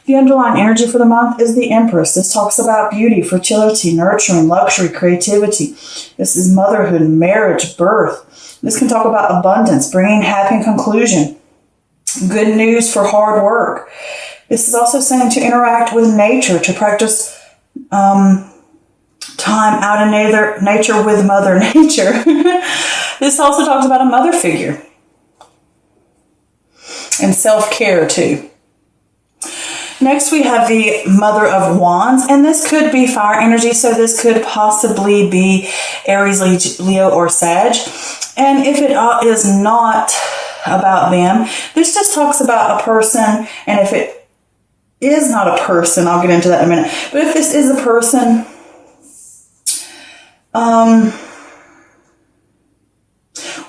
The underlying energy for the month is the Empress. This talks about beauty, fertility, nurturing, luxury, creativity. This is motherhood, marriage, birth. This can talk about abundance, bringing happy conclusion. Good news for hard work. This is also saying to interact with nature, to practice time out in nature with Mother Nature. This also talks about a mother figure. And self-care too. Next, we have the Mother of Wands, and this could be fire energy, so this could possibly be Aries, Leo, or Sag. And if it is not about them, this just talks about a person, and if it is not a person, I'll get into that in a minute, but if this is a person,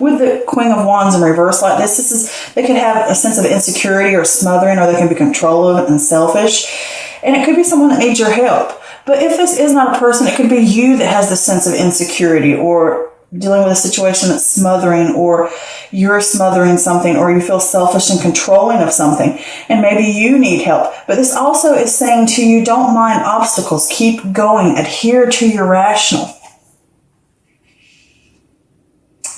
with the Queen of Wands in reverse like this, they could have a sense of insecurity or smothering, or they can be controlling and selfish. And it could be someone that needs your help. But if this is not a person, it could be you that has this sense of insecurity, or dealing with a situation that's smothering, or you're smothering something, or you feel selfish and controlling of something, and maybe you need help. But this also is saying to you, don't mind obstacles. Keep going. Adhere to your rational.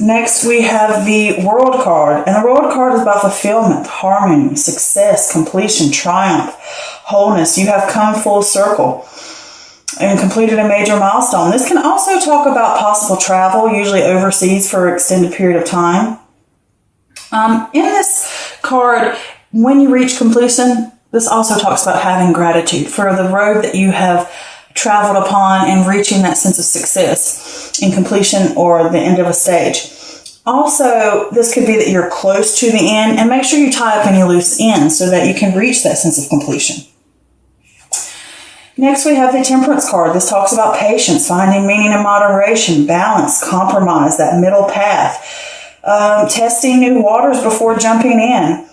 Next, we have the World card, and the World card is about fulfillment, harmony, success, completion, triumph, wholeness. You have come full circle and completed a major milestone. This can also talk about possible travel, usually overseas for an extended period of time. In this card, when you reach completion, this also talks about having gratitude for the road that you have traveled upon and reaching that sense of success in completion or the end of a stage. Also, this could be that you're close to the end, and make sure you tie up any loose ends so that you can reach that sense of completion. Next, we have the Temperance card. This talks about patience, finding meaning in moderation, balance, compromise, that middle path, testing new waters before jumping in.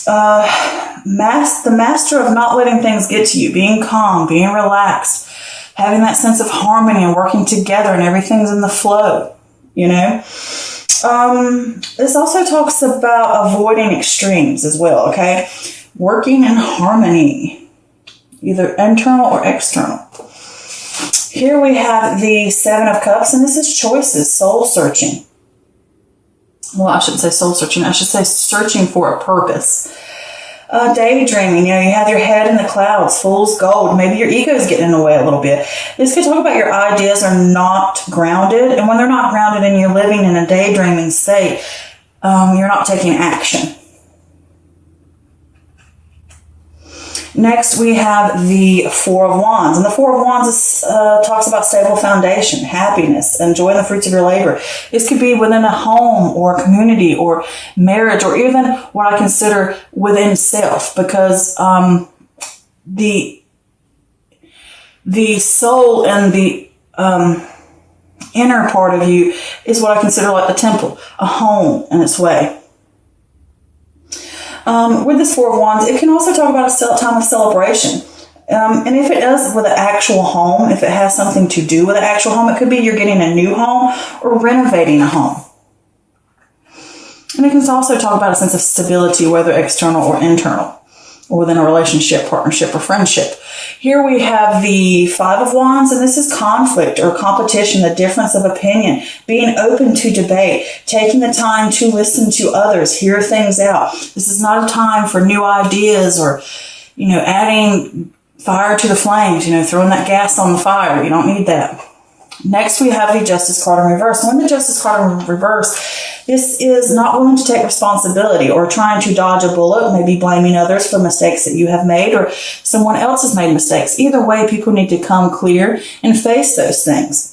The master of not letting things get to you, being calm, being relaxed, having that sense of harmony and working together, and everything's in the flow, you know. This also talks about avoiding extremes as well, okay? Working in harmony, either internal or external. Here we have the Seven of Cups, and this is choices, soul searching. Well, I shouldn't say soul searching. I should say searching for a purpose. Daydreaming, you have your head in the clouds, fool's gold. Maybe your ego is getting in the way a little bit. This could talk about your ideas are not grounded. And when they're not grounded and you're living in a daydreaming state, you're not taking action. Next, we have the Four of Wands. And the Four of Wands talks about stable foundation, happiness, enjoying the fruits of your labor. This could be within a home or a community or marriage, or even what I consider within self, because the soul and the inner part of you is what I consider like the temple, a home in its way. With this Four of Wands, it can also talk about a time of celebration. And if it does with an actual home, if it has something to do with an actual home, it could be you're getting a new home or renovating a home. And it can also talk about a sense of stability, whether external or internal, or within a relationship, partnership, or friendship. Here we have the Five of Wands, and this is conflict or competition, the difference of opinion, being open to debate, taking the time to listen to others, hear things out. This is not a time for new ideas or, adding fire to the flames, throwing that gas on the fire. You don't need that. Next, we have the Justice card in reverse. When the Justice card in reverse, this is not willing to take responsibility or trying to dodge a bullet, maybe blaming others for mistakes that you have made or someone else has made mistakes. Either way, people need to come clear and face those things.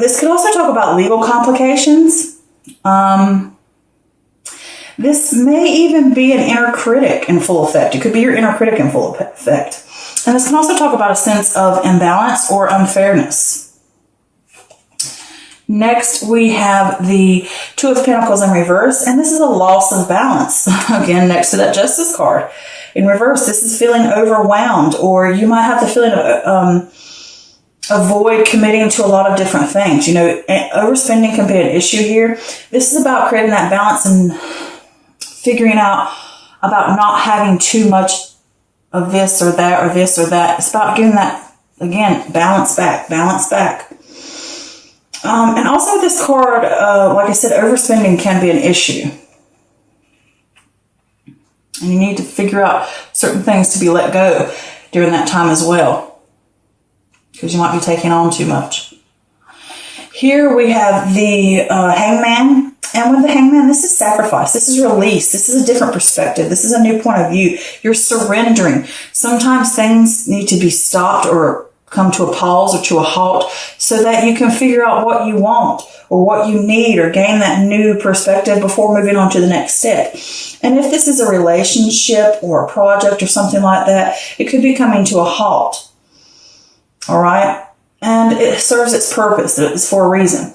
This could also talk about legal complications. This may even be an inner critic in full effect. It could be your inner critic in full effect. And this can also talk about a sense of imbalance or unfairness. Next, we have the Two of Pentacles in reverse, and this is a loss of balance. Again, next to that Justice card. In reverse, this is feeling overwhelmed, or you might have the feeling of avoid committing to a lot of different things. Overspending can be an issue here. This is about creating that balance and figuring out about not having too much of this or that or this or that. It's about getting that, again, balance back. And also this card, like I said, overspending can be an issue. And you need to figure out certain things to be let go during that time as well, because you might be taking on too much. Here we have the Hangman. And with the Hangman, this is sacrifice. This is release. This is a different perspective. This is a new point of view. You're surrendering. Sometimes things need to be stopped or come to a pause or to a halt so that you can figure out what you want or what you need or gain that new perspective before moving on to the next step. And if this is a relationship or a project or something like that, it could be coming to a halt. All right? And it serves its purpose. It's for a reason.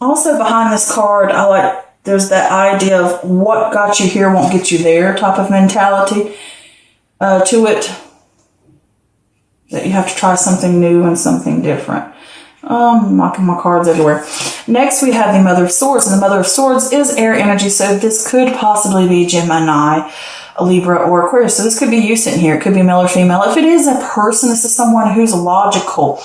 Also behind this card, there's that idea of what got you here won't get you there type of mentality to it. That you have to try something new and something different. Knocking my cards everywhere. Next, we have the Mother of Swords. And the Mother of Swords is air energy, so this could possibly be Gemini, a Libra, or Aquarius. So this could be you sitting here. It could be male or female. If it is a person, this is someone who's logical,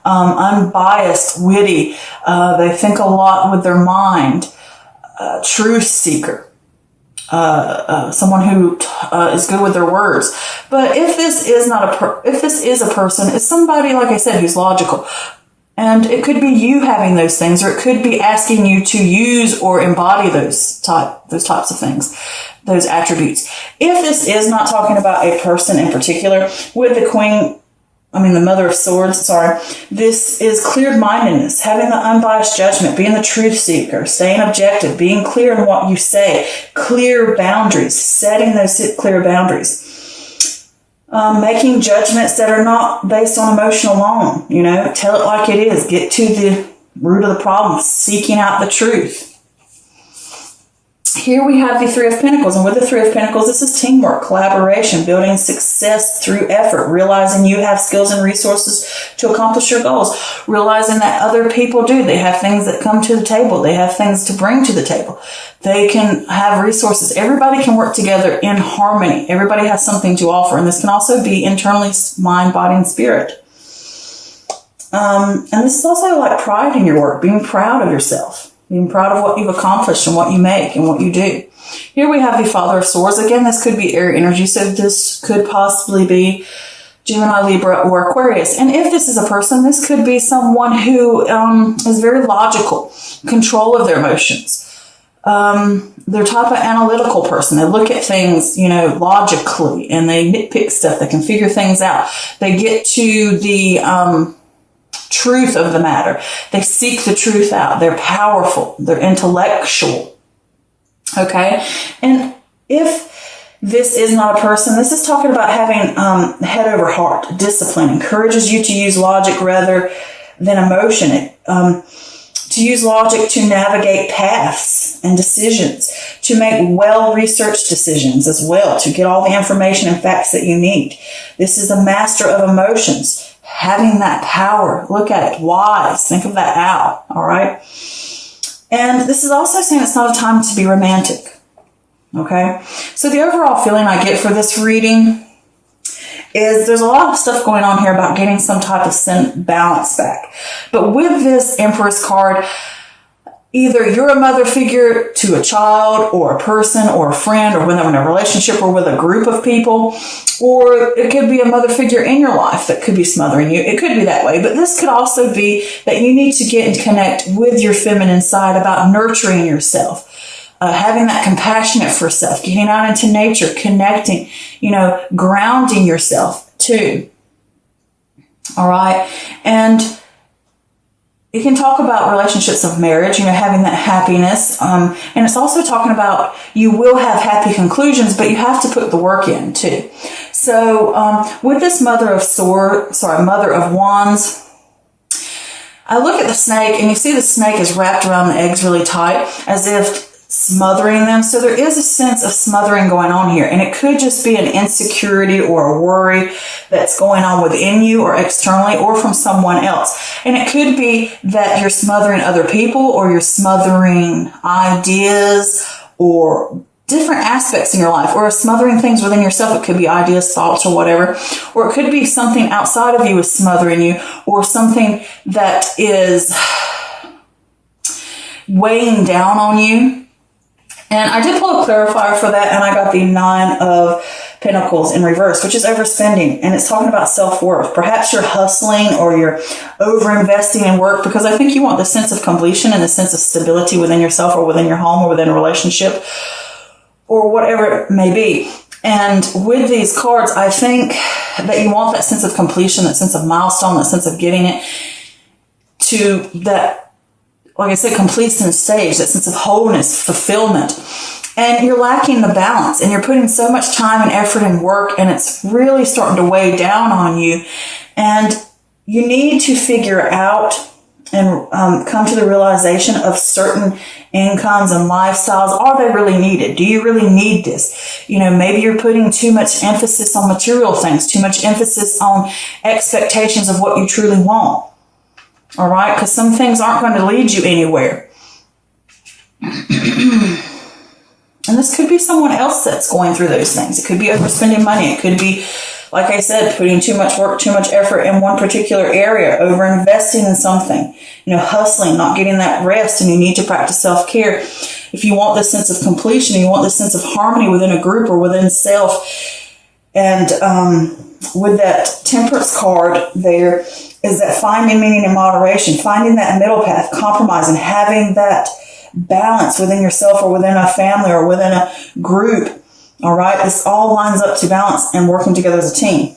unbiased, witty. They think a lot with their mind. Truth seeker. Someone who is good with their words. But if this is if this is a person, it's somebody, like I said, who's logical. And it could be you having those things, or it could be asking you to use or embody those types of things, those attributes. If this is not talking about a person in particular, with the Mother of Swords, this is cleared-mindedness, having the unbiased judgment, being the truth seeker, staying objective, being clear in what you say, clear boundaries, setting those clear boundaries. Making judgments that are not based on emotion alone. Tell it like it is. Get to the root of the problem. Seeking out the truth. Here we have the Three of Pentacles. And with the Three of Pentacles, this is teamwork, collaboration, building success through effort, realizing you have skills and resources to accomplish your goals, realizing that other people do. They have things that come to the table. They have things to bring to the table. They can have resources. Everybody can work together in harmony. Everybody has something to offer. And this can also be internally mind, body, and spirit. And this is also like pride in your work, being proud of yourself. Being proud of what you've accomplished and what you make and what you do. Here we have the Father of Swords. Again, this could be air energy, so this could possibly be Gemini, Libra, or Aquarius. And if this is a person, this could be someone who is very logical, control of their emotions. They're type of analytical person. They look at things, logically, and they nitpick stuff. They can figure things out. They get to the truth of the matter. They seek the truth out. They're powerful. They're intellectual. Okay? And if this is not a person, this is talking about having head over heart, discipline, encourages you to use logic rather than emotion. To use logic to navigate paths and decisions, to make well-researched decisions as well, to get all the information and facts that you need. This is a master of emotions. Having that power, look at it, wise, think of that out, all right? And this is also saying it's not a time to be romantic, okay? So the overall feeling I get for this reading is there's a lot of stuff going on here about getting some type of balance back. But with this Empress card, either you're a mother figure to a child or a person or a friend or when they're in a relationship or with a group of people, or it could be a mother figure in your life that could be smothering you. It could be that way, but this could also be that you need to get and connect with your feminine side about nurturing yourself, having that compassionate for self, getting out into nature, connecting, grounding yourself too. All right. And it can talk about relationships of marriage, having that happiness. And it's also talking about you will have happy conclusions, but you have to put the work in too. So with this Mother of Wands, I look at the snake and you see the snake is wrapped around the eggs really tight as if smothering them. So there is a sense of smothering going on here. And it could just be an insecurity or a worry that's going on within you or externally or from someone else. And it could be that you're smothering other people or you're smothering ideas or different aspects in your life, or smothering things within yourself. It could be ideas, thoughts, or whatever, or it could be something outside of you is smothering you, or something that is weighing down on you. And I did pull a clarifier for that, and I got the 9 of Pentacles in reverse, which is overspending, and it's talking about self-worth. Perhaps you're hustling or you're over-investing in work because I think you want the sense of completion and the sense of stability within yourself or within your home or within a relationship or whatever it may be. And with these cards, I think that you want that sense of completion, that sense of milestone, that sense of getting it to that, like I said, completion stage, that sense of wholeness, fulfillment. And you're lacking the balance, and you're putting so much time and effort and work, and it's really starting to weigh down on you. And you need to figure out and come to the realization of certain incomes and lifestyles. Are they really needed? Do you really need this? You know, maybe you're putting too much emphasis on material things, too much emphasis on expectations of what you truly want. All right? Because some things aren't going to lead you anywhere. And this could be someone else that's going through those things. It could be overspending money. It could be, like I said, putting too much work, too much effort in one particular area, over-investing in something, you know, hustling, not getting that rest, and you need to practice self-care. If you want this sense of completion, you want this sense of harmony within a group or within self. And with that Temperance card there is that finding meaning in moderation, finding that middle path, compromising, having that balance within yourself or within a family or within a group. All right. This all lines up to balance and working together as a team,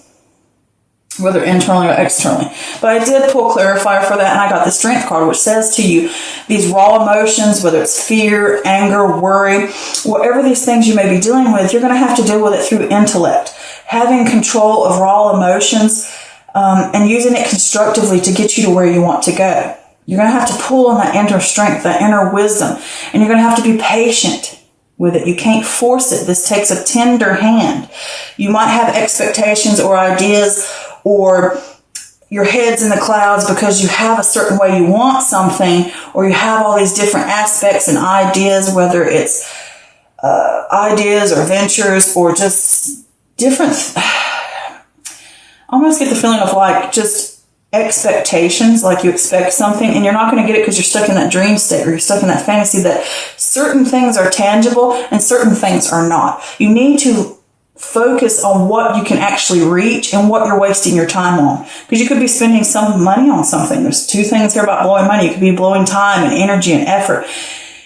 whether internally or externally. But I did pull clarifier for that, and I got the Strength card, which says to you, these raw emotions, whether it's fear, anger, worry, whatever these things you may be dealing with, you're going to have to deal with it through intellect. Having control of raw emotions and using it constructively to get you to where you want to go. You're going to have to pull on that inner strength, that inner wisdom, and you're going to have to be patient with it. You can't force it. This takes a tender hand. You might have expectations or ideas, or your head's in the clouds because you have a certain way you want something, or you have all these different aspects and ideas, whether it's ideas or ventures or just different. I almost get the feeling of like just expectations, like you expect something and you're not going to get it because you're stuck in that dream state or you're stuck in that fantasy that certain things are tangible and certain things are not. You need to focus on what you can actually reach and what you're wasting your time on, because you could be spending some money on something. There's 2 things here about blowing money. You could be blowing time and energy and effort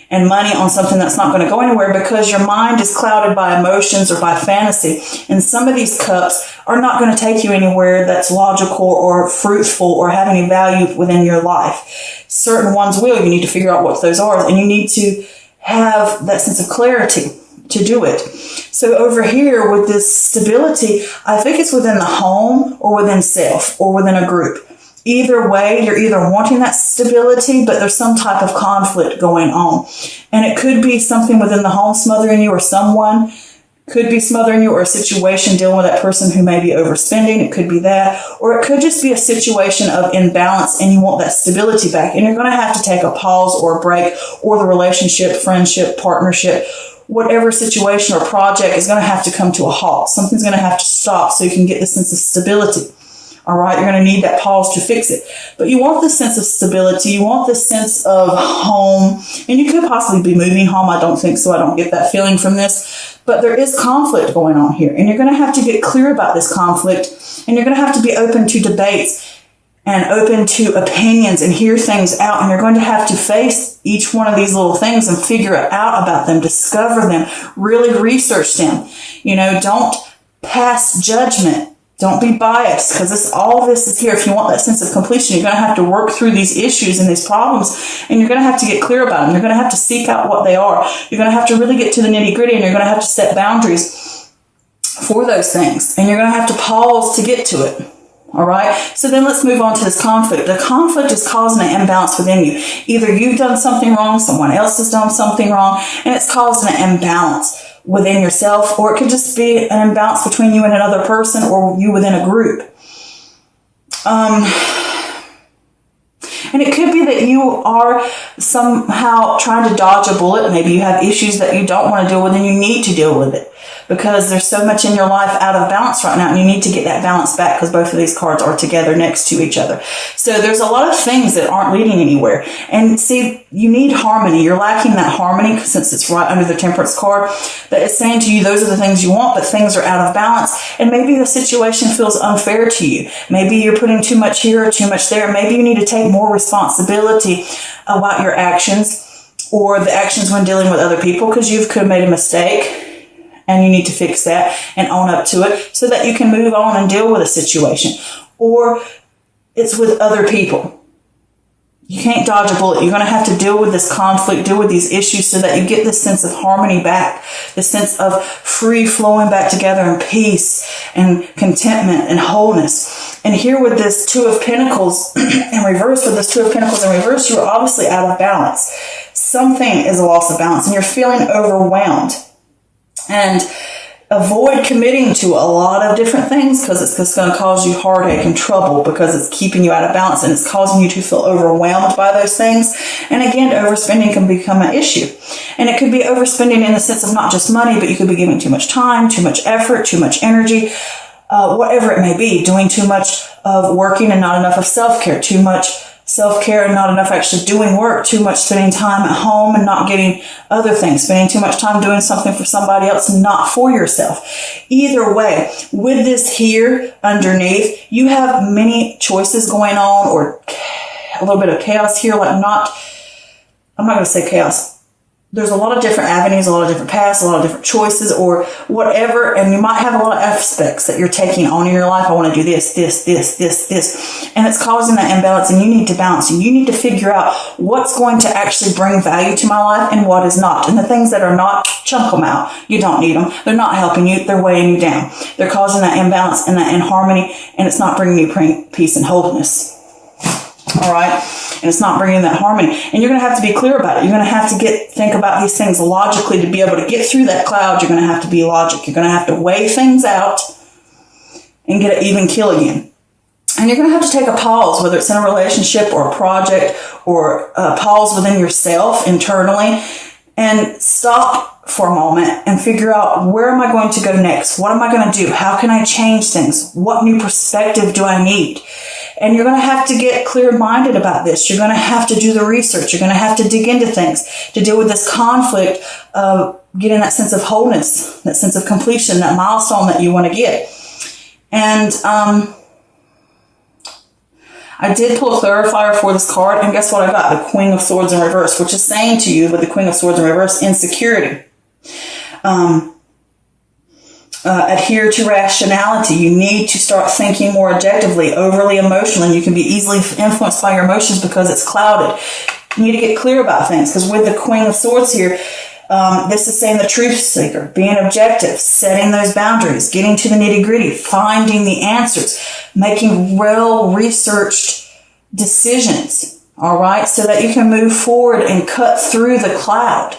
and money on something that's not going to go anywhere because your mind is clouded by emotions or by fantasy. And some of these cups are not going to take you anywhere that's logical or fruitful or have any value within your life. Certain ones will. You need to figure out what those are, and you need to have that sense of clarity to do it. So over here with this stability, I think it's within the home or within self or within a group. Either way, you're either wanting that stability, but there's some type of conflict going on. And it could be something within the home smothering you, or someone could be smothering you, or a situation dealing with that person who may be overspending. It could be that. Or it could just be a situation of imbalance and you want that stability back. And you're going to have to take a pause or a break, or the relationship, friendship, partnership, whatever situation or project is going to have to come to a halt. Something's going to have to stop so you can get the sense of stability. All right, you're going to need that pause to fix it. But you want this sense of stability. You want this sense of home. And you could possibly be moving home. I don't think so. I don't get that feeling from this. But there is conflict going on here. And you're going to have to get clear about this conflict. And you're going to have to be open to debates and open to opinions and hear things out. And you're going to have to face each one of these little things and figure out about them, discover them, really research them. You know, don't pass judgment. Don't be biased, because all this is here. If you want that sense of completion, you're going to have to work through these issues and these problems, and you're going to have to get clear about them. You're going to have to seek out what they are. You're going to have to really get to the nitty gritty, and you're going to have to set boundaries for those things. And you're going to have to pause to get to it. All right. So then let's move on to this conflict. The conflict is causing an imbalance within you. Either you've done something wrong, someone else has done something wrong, and it's causing an imbalance within yourself, or it could just be an imbalance between you and another person, or you within a group. And And it could be that you are somehow trying to dodge a bullet. Maybe you have issues that you don't want to deal with and you need to deal with it because there's so much in your life out of balance right now and you need to get that balance back because both of these cards are together next to each other. So there's a lot of things that aren't leading anywhere. And see, you need harmony. You're lacking that harmony since it's right under the Temperance card. That it's saying to you, those are the things you want, but things are out of balance. And maybe the situation feels unfair to you. Maybe you're putting too much here or too much there. Maybe you need to take more responsibility about your actions or the actions when dealing with other people because you could have made a mistake and you need to fix that and own up to it so that you can move on and deal with a situation. Or it's with other people. You can't dodge a bullet. You're going to have to deal with this conflict, deal with these issues so that you get this sense of harmony back, this sense of free flowing back together and peace and contentment and wholeness. And here with this Two of Pentacles in reverse, you're obviously out of balance. Something is a loss of balance and you're feeling overwhelmed. And avoid committing to a lot of different things because it's just going to cause you heartache and trouble because it's keeping you out of balance and it's causing you to feel overwhelmed by those things. And again, overspending can become an issue. And it could be overspending in the sense of not just money, but you could be giving too much time, too much effort, too much energy, whatever it may be, doing too much of working and not enough of self-care, too much self-care and not enough actually doing work, too much spending time at home and not getting other things, spending too much time doing something for somebody else and not for yourself. Either way, with this here underneath, you have many choices going on or a little bit of chaos here, I'm not going to say chaos. There's a lot of different avenues, a lot of different paths, a lot of different choices or whatever. And you might have a lot of aspects that you're taking on in your life. I want to do this. And it's causing that imbalance and you need to balance. And you need to figure out what's going to actually bring value to my life and what is not. And the things that are not, chunk them out. You don't need them. They're not helping you. They're weighing you down. They're causing that imbalance and that inharmony. And it's not bringing you peace and wholeness. All right. And it's not bringing that harmony. And you're going to have to be clear about it. You're going to have to think about these things logically to be able to get through that cloud. You're going to have to be logic. You're going to have to weigh things out and get an even kill again. And you're going to have to take a pause, whether it's in a relationship or a project or a pause within yourself internally and stop for a moment and figure out where am I going to go next? What am I going to do? How can I change things? What new perspective do I need? And you're going to have to get clear-minded about this. You're going to have to do the research. You're going to have to dig into things to deal with this conflict of getting that sense of wholeness, that sense of completion, that milestone that you want to get. And I did pull a clarifier for this card, and guess what I got? The Queen of Swords in reverse, which is saying to you with the Queen of Swords in reverse, insecurity. Adhere to rationality. You need to start thinking more objectively, overly emotional, and you can be easily influenced by your emotions because it's clouded. You need to get clear about things because with the Queen of Swords here, this is saying the truth seeker, being objective, setting those boundaries, getting to the nitty-gritty, finding the answers, making well-researched decisions, all right, so that you can move forward and cut through the cloud.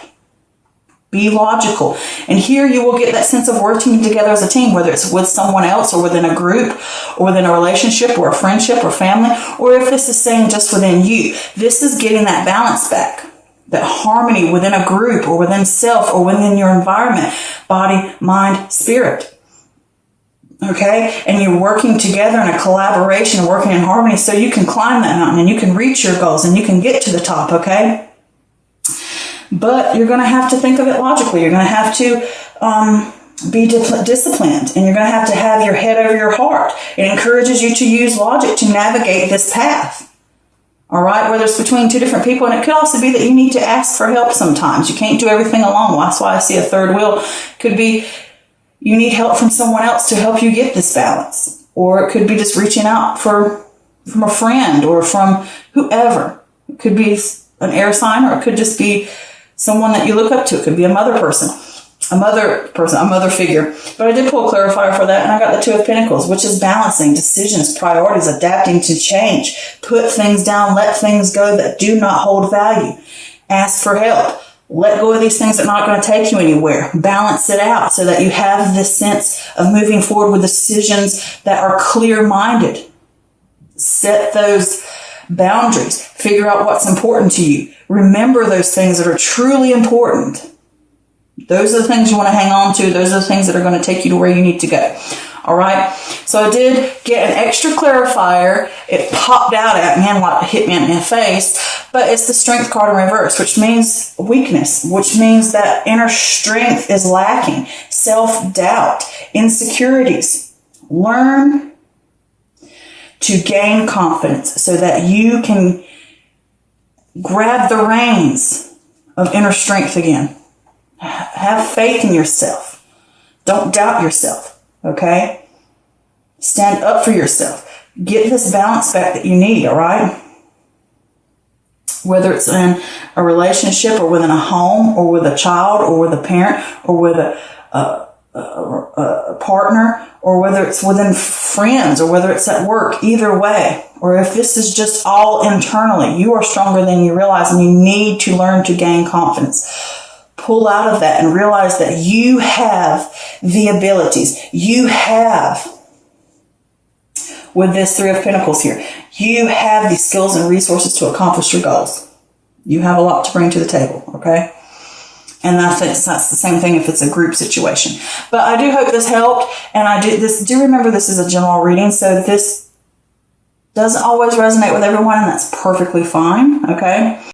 Be logical. And here you will get that sense of working together as a team, whether it's with someone else or within a group or within a relationship or a friendship or family, or if this is saying just within you. This is getting that balance back, that harmony within a group or within self or within your environment, body, mind, spirit. Okay? And you're working together in a collaboration, working in harmony so you can climb that mountain and you can reach your goals and you can get to the top, okay? But you're going to have to think of it logically. You're going to have to be disciplined, and you're going to have your head over your heart. It encourages you to use logic to navigate this path. All right, whether it's between two different people, and it could also be that you need to ask for help sometimes. You can't do everything alone. That's why I see a third wheel. Could be you need help from someone else to help you get this balance, or it could be just reaching out from a friend or from whoever. It could be an air sign, or it could just be someone that you look up to. It could be a mother figure. But I did pull a clarifier for that, and I got the Two of Pentacles, which is balancing, decisions, priorities, adapting to change. Put things down, let things go that do not hold value. Ask for help. Let go of these things that are not going to take you anywhere. Balance it out so that you have this sense of moving forward with decisions that are clear-minded. Set those boundaries. Figure out what's important to you. Remember those things that are truly important. Those are the things you want to hang on to. Those are the things that are going to take you to where you need to go. All right. So I did get an extra clarifier. It popped out at me and like hit me in the face, but it's the Strength card in reverse, which means weakness, which means that inner strength is lacking, self-doubt, insecurities. Learn to gain confidence so that you can grab the reins of inner strength again. Have faith in yourself. Don't doubt yourself. Okay? Stand up for yourself. Get this balance back that you need, all right? Whether it's in a relationship or within a home or with a child or with a parent or with a partner, or whether it's within friends or whether it's at work, either way, or if this is just all internally, you are stronger than you realize and you need to learn to gain confidence. Pull out of that and realize that you have the abilities. You have, with this Three of Pentacles here, you have the skills and resources to accomplish your goals. You have a lot to bring to the table, okay? And that's the same thing if it's a group situation. But I do hope this helped. And do remember this is a general reading, so this doesn't always resonate with everyone, and that's perfectly fine, okay?